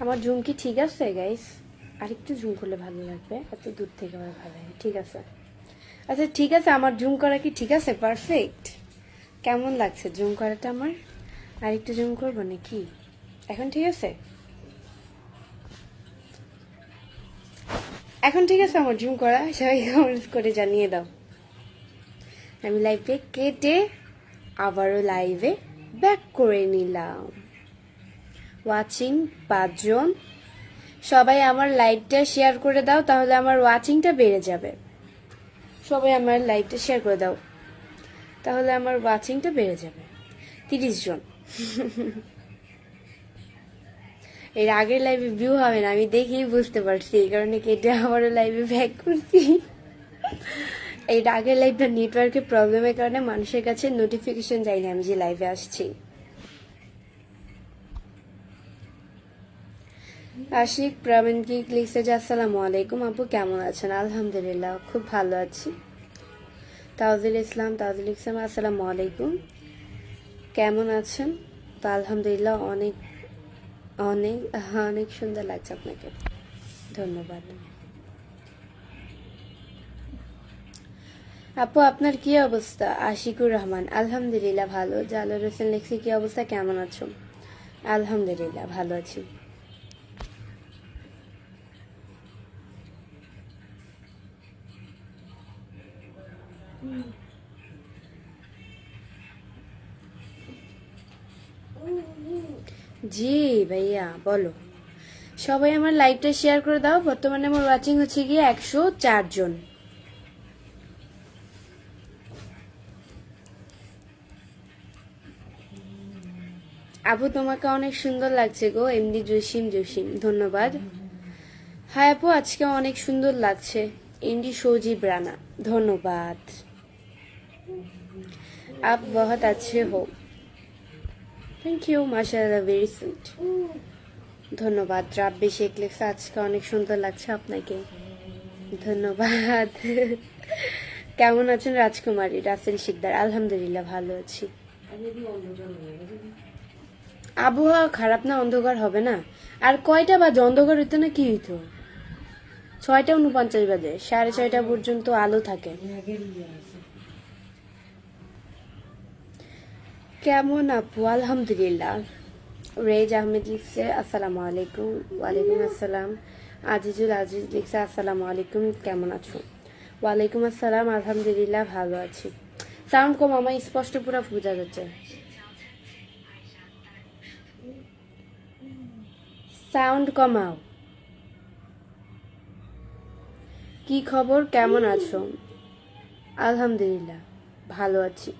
আমার জুম কি ঠিক আছে গাইস? আরেকটু জুম করলে ভালো লাগবে, এত দূর থেকে আমার ভালো লাগে। ঠিক আছে, আচ্ছা ঠিক আছে, আমার জুম করা কি ঠিক আছে? পারফেক্ট। কেমন লাগছে জুম করাটা আমার? আরেকটু জুম করবো নাকি? এখন ঠিক আছে? এখন ঠিক আছে আমার জুম করা? সবাই কমেন্টস করে জানিয়ে দাও। আমি লাইভে কেটে আবারও লাইভে ব্যাক করে নিলাম। ওয়াচিং 5 জন। সবাই আমার লাইভটা শেয়ার করে দাও, তাহলে আমার ওয়াচিংটা বেড়ে যাবে। সবাই আমার লাইভটা শেয়ার করে দাও, তাহলে আমার ওয়াচিংটা বেড়ে যাবে। 30 জন। এর আগের লাইভে ভিউ হবে না, আমি দেখেই বুঝতে পারছি, এই কারণে কেটে আবারও লাইভে ব্যাক করছি। এই আগের লাইভটা নেটওয়ার্কের প্রবলেমের কারণে মানুষের কাছে নোটিফিকেশন যায়নি আমি যে লাইভে আসছি। আশিক প্রবীণ কি লিখছে যে আসসালামু আলাইকুম আপু, কেমন আছেন? আলহামদুলিল্লাহ, খুব ভালো আছি। তাওজিল ইসলাম আসসালামু আলাইকুম, কেমন আছেন? তো আলহামদুলিল্লাহ, অনেক অনেক অনেক সুন্দর লাগছে আপনাকে, ধন্যবাদ। আপু আপনার কি অবস্থা? আশিকুর রহমান আলহামদুলিল্লাহ ভালো। জালাল হোসেন লিখছে কি অবস্থা, কেমন আছো? আলহামদুলিল্লাহ ভালো আছি। জি ভাইয়া বলো। সবাই আমার লাইভটা শেয়ার করে দাও। বর্তমানে আমার ওয়াচিং হচ্ছে গিয়ে 104 জন। আপু তোমাকে অনেক সুন্দর লাগছে গো, এমডি জসিম জসিম, ধন্যবাদ। হাই আপু, আজকে অনেক সুন্দর লাগছে, এমডি সৌজিব রানা, ধন্যবাদ। आप बहुत अच्छे हो, থ্যাংক ইউ, মাশাআল্লাহ, ভেরি সুইট, ধন্যবাদ। রাব্বি শেখ লেখা আজকে অনেক সুন্দর লাগছে আপনাকে, ধন্যবাদ। কেমন আছেন রাজকুমারী? রাসেল শিকদার আলহামদুলিল্লাহ ভালো আছি। আবহাওয়া খারাপ না, অন্ধকার হবে না? আর কয়টা বাজে? অন্ধকার হইতো না কি হইতো? 6:49 বাজে, 6:30 পর্যন্ত আলো থাকে। কেমন আপু? আলহামদুলিল্লাহ। রেজ আহমেদ লিখছে আসসালামু আলাইকুম। ওয়ালাইকুম আসসালাম। আজিজুল আজিজ লিখছে আসসালামু আলাইকুম, কেমন আছো? ওয়ালাইকুম আসসালাম, আলহামদুলিল্লাহ ভালো আছি। সাউন্ড কম, আমার স্পষ্ট পুরো বোঝা যাচ্ছে। সাউন্ড কমাও। কি খবর, কেমন আছো? আলহামদুলিল্লাহ ভালো আছি।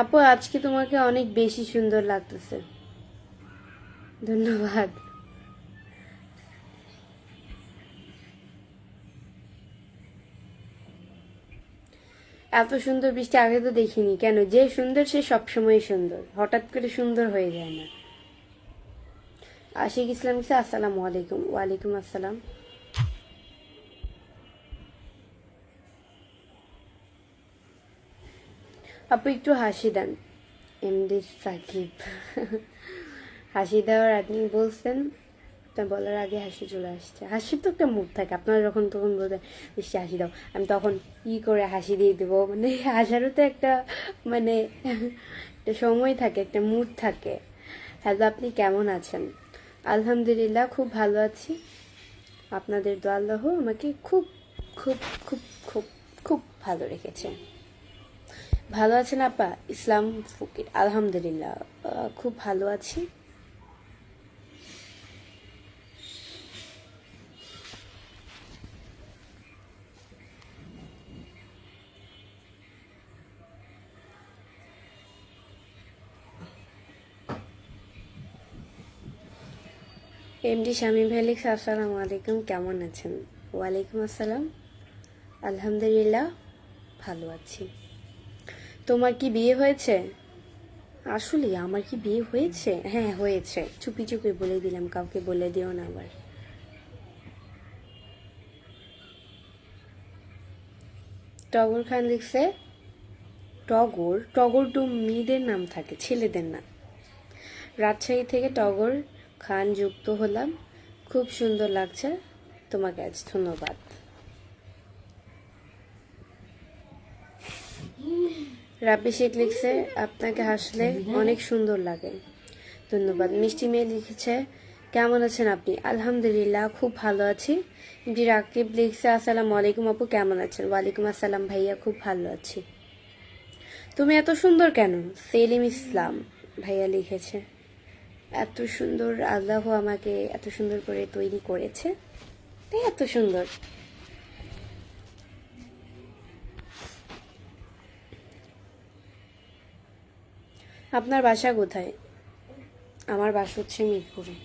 আপু আজকে তোমাকে অনেক বেশি সুন্দর লাগতেছে, ধন্যবাদ। এত সুন্দর বৃষ্টি আগে তো দেখিনি। কেন? যে সুন্দর সে সবসময় সুন্দর, হঠাৎ করে সুন্দর হয়ে যায় না। আশিক ইসলাম আসসালামু আলাইকুম। ওয়ালাইকুম আসসালাম। আপু একটু হাসি দেন। এমডি সাকিব। হাসি দেওয়ার আপনি বলছেন, আপনার বলার আগে হাসি চলে আসছে। হাসির তো একটা মুড থাকে, আপনারা যখন তখন বলতে বেশি হাসি দাও, আমি তখন ই করে হাসি দিয়ে দেবো। মানে হাসারও তো একটা মানে একটা সময় থাকে, একটা মুড থাকে। হ্যালো, আপনি কেমন আছেন? আলহামদুলিল্লাহ খুব ভালো আছি। আপনাদের দোয়া, আল্লাহ আমাকে খুব খুব খুব খুব খুব ভালো রেখেছে। ভালো আছেন আপা? ইসলাম ফকির আলহামদুলিল্লাহ খুব ভালো আছি। এমডি শামীম ভাই লিখছে আসসালামু আলাইকুম, কেমন আছেন? ওয়ালাইকুম আসসালাম, আলহামদুলিল্লাহ ভালো আছি। তোমার কি বিয়ে হয়েছে? আসলে আমার কি বিয়ে হয়েছে? হ্যাঁ হয়েছে, চুপি চুপি বলে দিলাম, কাউকে বলে দিও না আবার। টগর খান লিখছে টগর, টগর তো মেয়েদের নাম থাকে, ছেলেদের না। রাজশাহী থেকে টগর খান যুক্ত হলাম, খুব সুন্দর লাগছে তোমাকে আজ, ধন্যবাদ। রাব্বি শেখ লিখছে আপনাকে হাসলে অনেক সুন্দর লাগে, ধন্যবাদ। মিষ্টি মেয়ে লিখেছে কেমন আছেন আপনি, আলহামদুলিল্লাহ খুব ভালো আছি। জি রাকিব লিখছে আসসালামু আলাইকুম আপু কেমন আছেন, ওয়ালাইকুম আসসালাম ভাইয়া খুব ভালো আছি। তুমি এত সুন্দর কেন, সেলিম ইসলাম ভাইয়া লিখেছে। এত সুন্দর, আল্লাহ আমাকে এত সুন্দর করে তৈরি করেছে, তাই এত সুন্দর। আপনার বাসা কোথায়? আমার বাসা হচ্ছে মিরপুরে।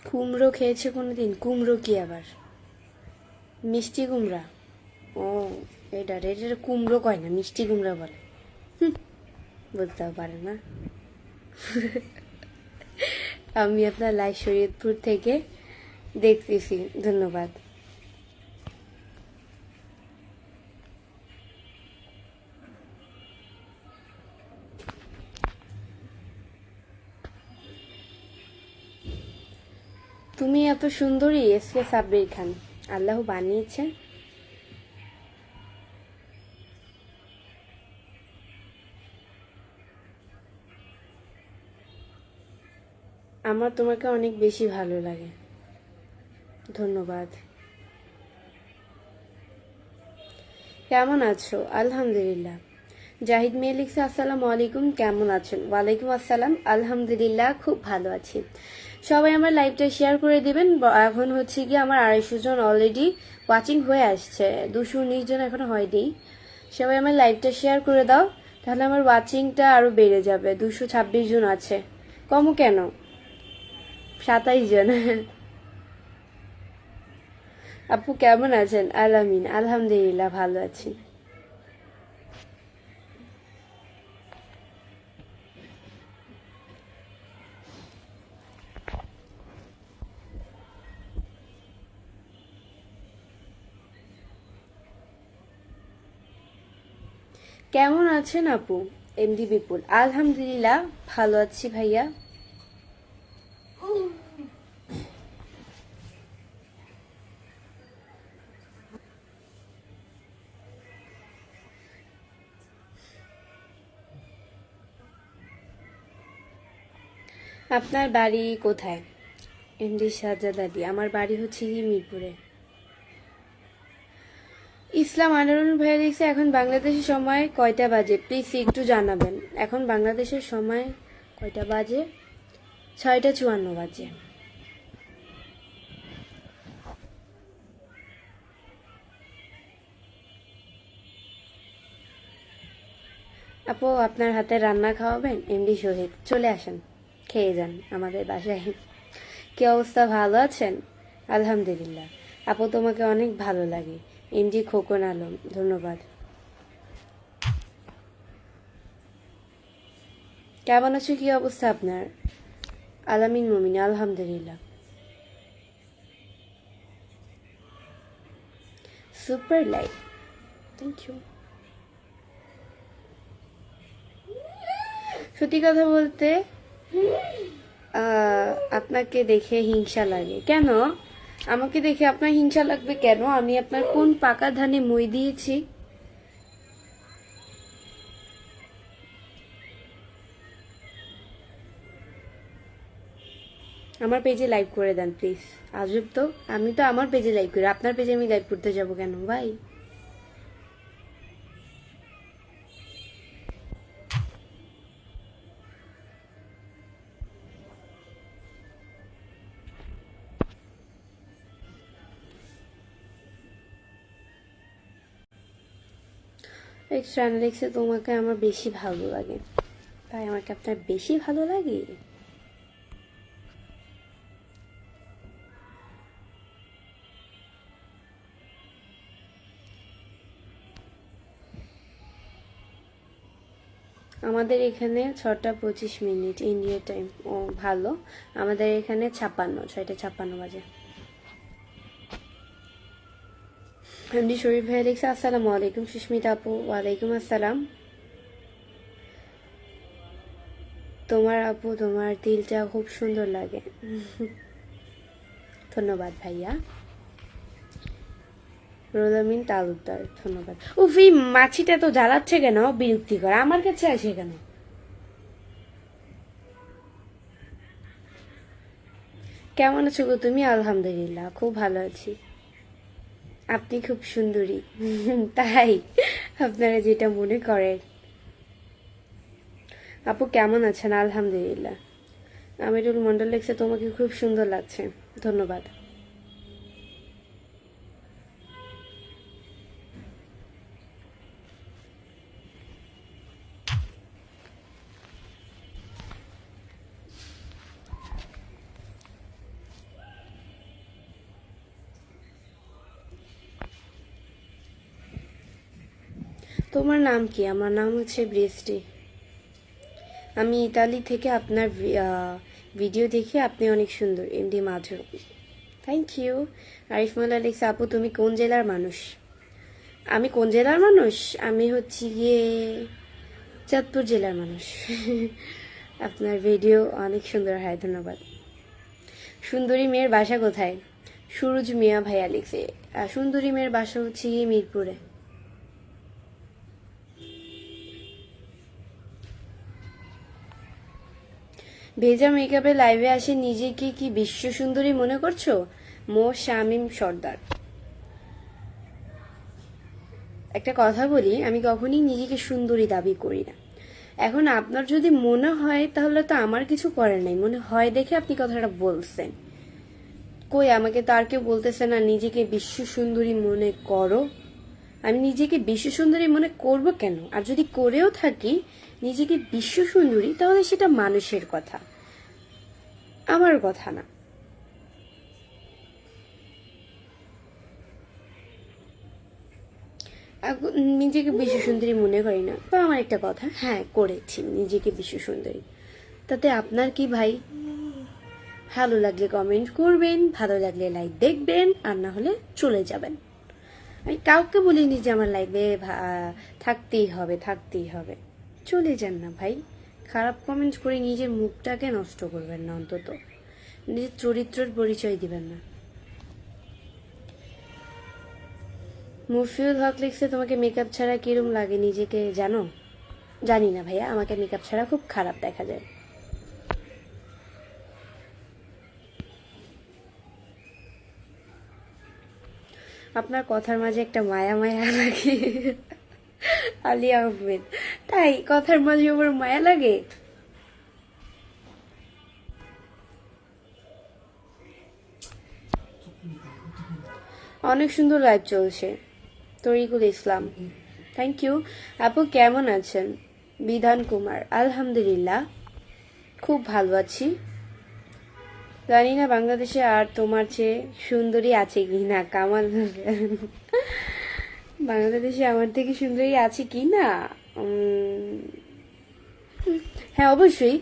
কুমড়ো খেয়েছে কোনোদিন? কুমড়ো কি আবার? মিষ্টি কুমড়া? ও, এটা কুমড়ো কয় না, মিষ্টি কুমড়া বলে। বুঝতেও পারে না। আমি আপনার লাইভ শরীয়তপুর থেকে দেখতেছি, ধন্যবাদ। তুমি এত সুন্দরী, এসকে সাব্বির খান, আল্লাহ বানিয়েছে। আমার তোমাকে অনেক বেশি ভালো লাগে, ধন্যবাদ। কেমন আছো? আলহামদুলিল্লাহ। জাহিদ মেয়ে লিখছে আসসালামু আলাইকুম কেমন আছেন, ওয়ালাইকুম আসসালাম, আলহামদুলিল্লাহ খুব ভালো আছি। সবাই আমার লাইভটা শেয়ার করে দিবেন। এখন হচ্ছে কি আমার 250 জন অলরেডি ওয়াচিং হয়ে আসছে, 219 জন এখনো হয়নি। সবাই আমার লাইভটা শেয়ার করে দাও, তাহলে আমার ওয়াচিংটা আরো বেড়ে যাবে। 226 জন আছে, কমও কেন, 27 জন। আপু কেমন আছেন? আলামিন, আলহামদুলিল্লাহ ভালো আছি। কেমন আছেন আপু? এমডি বিপুল, আলহামদুলিল্লাহ ভালো আছি ভাইয়া। আপনার বাড়ি কোথায়? এমডি সাজ্জাদ আলী, আমার বাড়ি হচ্ছে কি মিরপুরে। ইসলাম আনারুল ভাইয়া লিখছে এখন বাংলাদেশের সময় কয়টা বাজে, প্লিজ একটু জানাবেন। এখন বাংলাদেশের সময় কয়টা বাজে? 6টা 54 বাজে। আপু আপনার হাতে রান্না খাওয়াবেন? এমডি শহীদ, চলে আসেন খেয়ে যান আমাদের বাসায়। কি অবস্থা, ভালো আছেন? আলহামদুলিল্লাহ। আপু তোমাকে অনেক ভালো লাগে, এমডি খোকন আলম, ধন্যবাদ। কেমন আছো, কি অবস্থা আপনার? আলামিন মুমিন, আলহামদুলিল্লাহ। Super life, thank you. সত্যি কথা বলতে আপনাকে দেখে হিংসা লাগে কেন? আমাকে দেখে আপনার হিংসা লাগবে কেন? আমি আপনার কোন পাকা ধানে মই দিয়েছি? আমার পেজে লাইভ করে দেন প্লিজ। আজব তো, আমি তো আমার পেজে লাইভ করি, আপনার পেজে আমি লাইভ করতে যাব কেন ভাই? এক্সট্রা লিখছে তোমাকে আমার বেশি ভালো লাগে, তাই আমাকে আপনার বেশি ভালো লাগে। আমাদের এখানে 6:25 ইন্ডিয়া টাইম। ও ভালো, আমাদের এখানে 6:56 বাজে। এমডি শরীফ ভাই লিখছে আসসালামু আলাইকুম সুস্মিতা আপু। ওয়ালাইকুম আসসালাম। তোমার আপু তোমার তিলটা খুব সুন্দর লাগে। ধন্যবাদ ভাইয়া। রোলামিন তালুকদার ধন্যবাদ। উফ, এই মাছিটা তো জ্বালাচ্ছে কেন, বিরক্তিকর, আমার কাছে আসে কেন? কেমন আছো গো তুমি? আলহামদুলিল্লাহ খুব ভালো আছি। আপনি খুব সুন্দরী। তাই? আপনারা যেটা মনে করেন। আপু কেমন আছেন? আলহামদুলিল্লাহ। আমিরুল মন্ডল লিখছে তোমাকে খুব সুন্দর লাগছে। ধন্যবাদ। তোমার নাম কি? আমার নাম হচ্ছে বৃষ্টি। আমি ইতালি থেকে আপনার ভিডিও দেখি, আপনি অনেক সুন্দর। MD Madhur, thank you. Arif Molla লিখছে আপু তুমি কোন জেলার মানুষ? আমি কোন জেলার মানুষ? আমি হচ্ছি গিয়ে চাঁদপুর জেলার মানুষ। আপনার ভিডিও অনেক সুন্দর হয়, ধন্যবাদ। সুন্দরী মেয়ের বাসা কোথায়? সুরজ মিয়া ভাইয়া লিখছে সুন্দরী মেয়ের বাসা হচ্ছে গিয়ে মিরপুরে। ভেজা মেকআপে লাইভে আসে নিজেকে কি বিশ্ব সুন্দরী মনে করছো? মো শামিম সর্দার। একটা কথা বলি, আমি কখনই নিজেকে সুন্দরী দাবি করি না। এখন আপনার যদি মনে হয় তাহলে তো আমার কিছু করার নাই, মনে হয় দেখে আপনি কথাটা বলছেন। কই আমাকে তো আর কেউ বলতেছে না নিজেকে বিশ্ব সুন্দরী মনে করো। আমি নিজেকে বিশ্ব সুন্দরী মনে করব কেন? আর যদি করেও থাকি নিজেকে বিশ্ব সুন্দরী, তাহলে সেটা মানুষের কথা, আমার কথা না। নিজেকে বিশ্ব সুন্দরী মনে করি না তো আমার একটা কথা, হ্যাঁ করেছি নিজেকে বিশ্ব সুন্দরী। তাতে আপনার কি ভাই? ভালো লাগলে কমেন্ট করবেন, ভালো লাগলে লাইক দেখবেন, আর না হলে চলে যাবেন। আমি কাউকে বলিনি যে আমার লাইফে থাকতেই হবে থাকতেই হবে। চলে যান না ভাই। খারাপ কমেন্ট করে নিজের মুখটাকে নষ্ট করবেন না, অন্তত নিজের চরিত্রের পরিচয় দিবেন না। মুফিউল হক লিখছে তোমাকে মেকআপ ছাড়া কিরম লাগে নিজেকে জানো? জানি না ভাইয়া, আমাকে মেকআপ ছাড়া খুব খারাপ দেখা যায়। আপনার কথার মাঝে একটা মায়া মায়া লাগে। আলী আহমেদ, তাই কথার মাঝে আমার মায়া লাগে? অনেক সুন্দর লাইভ চলছে। তরিকুল ইসলাম, থ্যাংক ইউ। আপু কেমন আছেন? বিধান কুমার, আলহামদুলিল্লাহ খুব ভালো আছি। জানি না বাংলাদেশে আর তোমার চেয়ে সুন্দরী আছে কি না, কামাল হোসেন। বাংলাদেশে আমার থেকে সুন্দরী আছে কি না? হ্যাঁ অবশ্যই,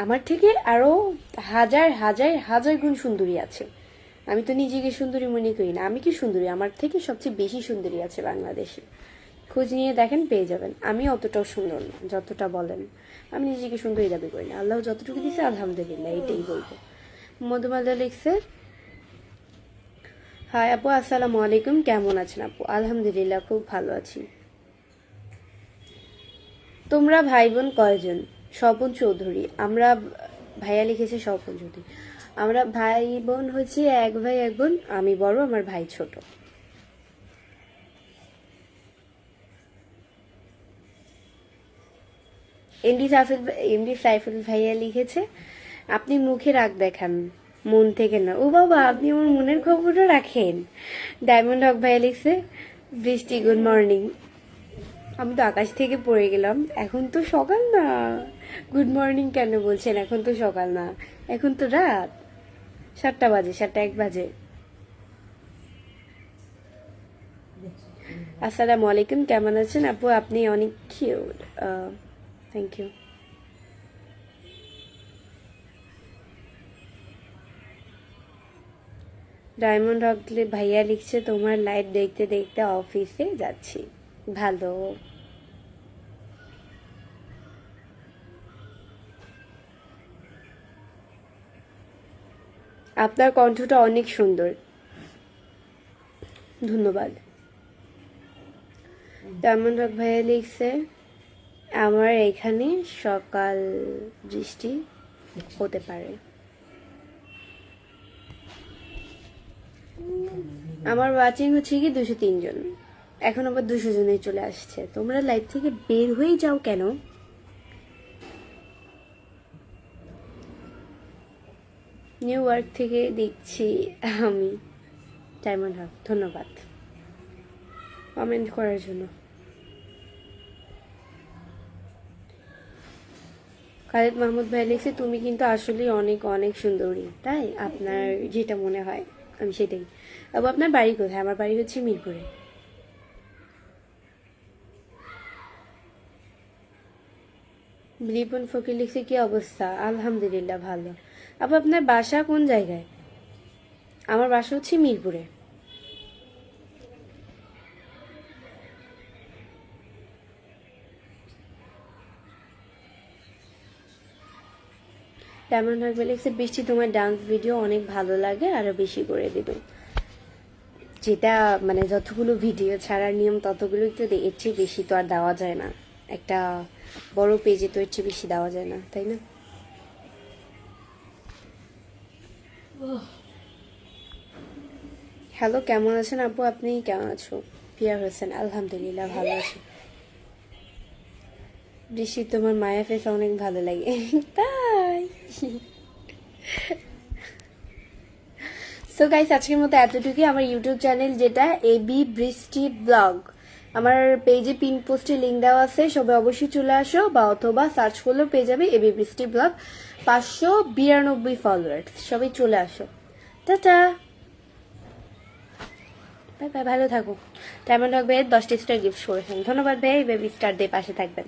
আমার থেকে আরো হাজার হাজার হাজার গুণ সুন্দরী আছে। আমি তো নিজেকে সুন্দরী মনে করি না। আমি কি সুন্দরী? আমার থেকে সবচেয়ে বেশি সুন্দরী আছে বাংলাদেশে। খোঁজ নিয়ে দেখেন, পেয়ে যাবেন। আমি অতটাও সুন্দর না যতটা বলেন। আমি নিজেকে সুন্দরী দাবি করি না। আল্লাহ যতটুকু দিছে আলহামদুলিল্লাহ, এটাই বলবো। মধুমালা লিখছে হাই আপু, আসসালামু আলাইকুম, কেমন আছেন আপু? আলহামদুলিল্লাহ খুব ভালো আছি। তোমরা ভাই বোন কয়জন? স্বপন চৌধুরী। আমরা, ভাইয়া লিখেছে স্বপন চৌধুরী। আমরা ভাই বোন হচ্ছে এক ভাই এক বোন, আমি বড়, আমার ভাই ছোট। এমডি সাইফুল ভাইয়া লিখেছে আপনি মুখে রাগ দেখান, মন থেকে না। ও বাবা, আপনি আমার মনের খবরও রাখেন। ডায়মন্ড হক ভাইয়া লিখছে বৃষ্টি গুড মর্নিং। আমি তো আকাশ থেকে পড়ে গেলাম, এখন তো সকাল না। গুড মর্নিং কেন বলছেন? এখন তো সকাল না, এখন তো রাত। 7টা বাজে, 7টা 1 বাজে। আসসালামু আলাইকুম, কেমন আছেন আপু? আপনি অনেক কিউট। Thank you. ডায়মন্ড হকলে ভাইয়া লিখছে তোমার লাইভ দেখতে দেখতে অফিসে যাচ্ছি। ভালো। আপনার কণ্ঠটা অনেক সুন্দর, ধন্যবাদ। ডায়মন্ড হক ভাইয়া লিখছে আমার এখানে সকাল বৃষ্টি হতে পারে। আমার ওয়াচিং হচ্ছে কি 203 জন, এখন আবার 200 জনে চলে আসছে। তোমরা লাইভ থেকে বের হয়ে যাও কেন? নিউ ইয়র্ক থেকে দেখছি আমি। ডায়মন্ড হক, ধন্যবাদ কমেন্ট করার জন্য। খালেদ মাহমুদ ভাই লিখছে তুমি কিন্তু আসলে অনেক অনেক সুন্দরী, তাই আপনার যেটা মনে হয় আমি সেটাই। আবার আপনার বাড়ি কোথায়? আমার বাড়ি হচ্ছে মিরপুরে। লিপন ফকির লিখছে কি অবস্থা? আলহামদুলিল্লাহ ভালো। আবার আপনার বাসা কোন জায়গায়? আমার বাসা হচ্ছে মিরপুরে। তেমন থাকবে লিখছে বৃষ্টি তোমার ডান্স ভিডিও অনেক ভালো লাগে, আরো বেশি করে দেবে। যেটা মানে যতগুলো ভিডিও ছাড়ার নিয়ম ততগুলোই তো এর চেয়ে বেশি তো আর দেওয়া যায় না। একটা বড় পেজে তো এর চেয়ে বেশি দেওয়া যায় না, তাই না? হ্যালো, কেমন আছেন আপু? আপনি কেমন আছো? পিয়ার হোসেন, আলহামদুলিল্লাহ ভালো আছি। বৃষ্টি তোমার মায়া ফেস অনেক ভালো লাগে। তাই? সো গাইস, আজকের মতো এতটুকুই। আমার ইউটিউব চ্যানেল যেটা এবি বৃষ্টি ব্লগ, আমার পেজে পিন পোস্টে লিঙ্ক দেওয়া আছে, সবাই অবশ্যই চলে আসো, বা অথবা সার্চ করলেও পেয়ে যাবে এবি বৃষ্টি ব্লগ। 592 ফলোয়ার, সবাই চলে আসো। টাটা, বাই বাই, ভালো থাকো। ডায়মন্ড হক ভাই 10টা স্টার গিফট করেছেন, ধন্যবাদ ভাই। বেবি স্টার দিয়ে পাশে থাকবেন।